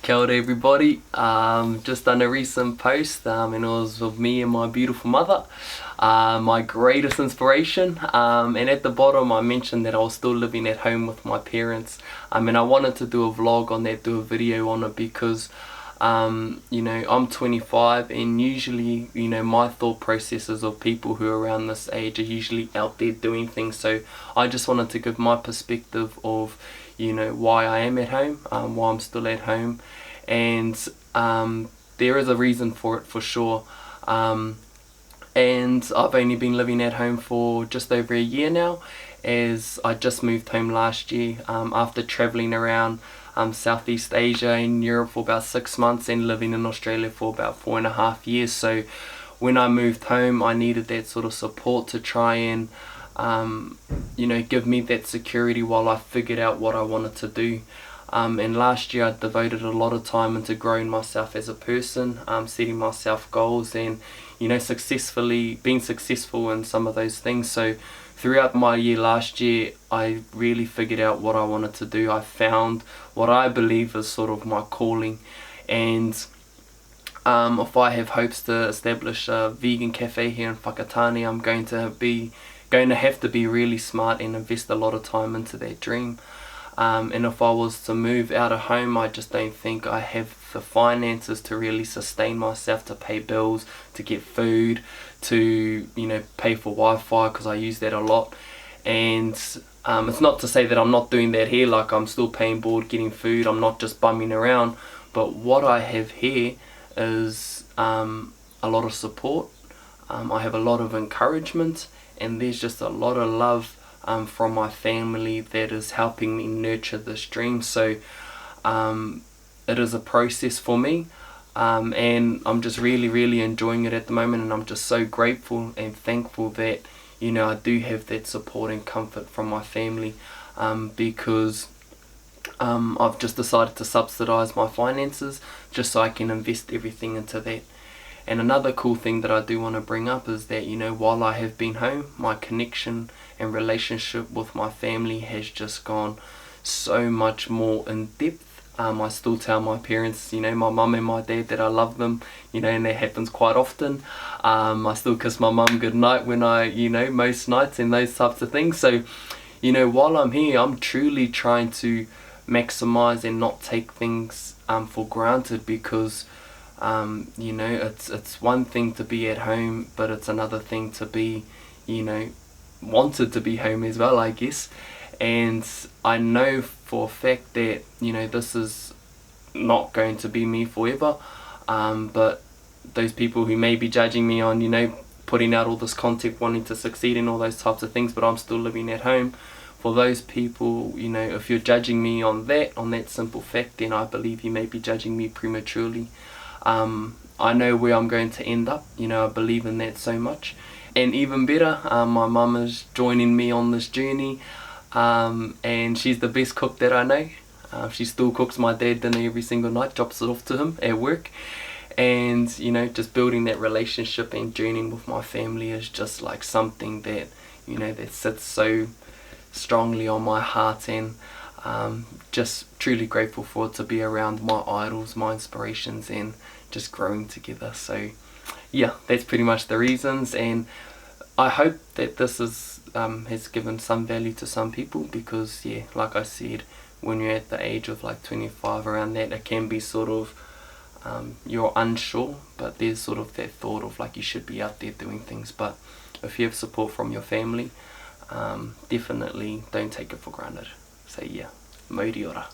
Kia ora everybody. Just done a recent post and it was of me and my beautiful mother, my greatest inspiration, and at the bottom I mentioned that I was still living at home with my parents, and I wanted to do a vlog on that, do a video on it because you know, I'm 25 and usually, you know, my thought processes of people who are around this age are usually out there doing things. So I just wanted to give my perspective of, you know, why I am at home, why I'm still at home, and there is a reason for it for sure. And I've only been living at home for just over a year now, as I just moved home last year after travelling around Southeast Asia and Europe for about 6 months and living in Australia for about 4.5 years. So when I moved home, I needed that sort of support to try and you know, give me that security while I figured out what I wanted to do. And last year I devoted a lot of time into growing myself as a person, setting myself goals, and, you know, being successful in some of those things. So throughout my year last year, I really figured out what I wanted to do. I found what I believe is sort of my calling, and if I have hopes to establish a vegan cafe here in Whakatane, I'm going to have to be really smart and invest a lot of time into that dream. And if I was to move out of home, I just don't think I have the finances to really sustain myself, to pay bills, to get food, to, you know, pay for Wi-Fi, because I use that a lot. And it's not to say that I'm not doing that here, like I'm still paying board, getting food, I'm not just bumming around. But what I have here is a lot of support, I have a lot of encouragement, and there's just a lot of love from my family that is helping me nurture this dream. So it is a process for me, and I'm just really enjoying it at the moment, and I'm just so grateful and thankful that, you know, I do have that support and comfort from my family, because I've just decided to subsidize my finances just so I can invest everything into that. And another cool thing that I do want to bring up is that, you know, while I have been home, my connection and relationship with my family has just gone so much more in depth. I still tell my parents, you know, my mum and my dad, that I love them, you know, and that happens quite often. I still kiss my mum goodnight when you know, most nights, and those types of things. So, you know, while I'm here, I'm truly trying to maximize and not take things for granted, because you know, it's one thing to be at home, but it's another thing to be, you know, wanted to be home as well, I guess. And I know for a fact that, you know, this is not going to be me forever, but those people who may be judging me on, you know, putting out all this content, wanting to succeed in all those types of things, but I'm still living at home, for those people, you know, if you're judging me on that simple fact, then I believe you may be judging me prematurely. I know where I'm going to end up, you know, I believe in that so much. And even better, my mum is joining me on this journey, and she's the best cook that I know. She still cooks my dad dinner every single night, drops it off to him at work. And, you know, just building that relationship and journeying with my family is just like something that, you know, that sits so strongly on my heart, and just truly grateful for it to be around my idols, my inspirations, and just growing together. So yeah, that's pretty much the reasons, and I hope that this is has given some value to some people, because yeah, like I said, when you're at the age of like 25, around that, it can be sort of you're unsure, but there's sort of that thought of like you should be out there doing things. But if you have support from your family, definitely don't take it for granted. So yeah, Maori ora.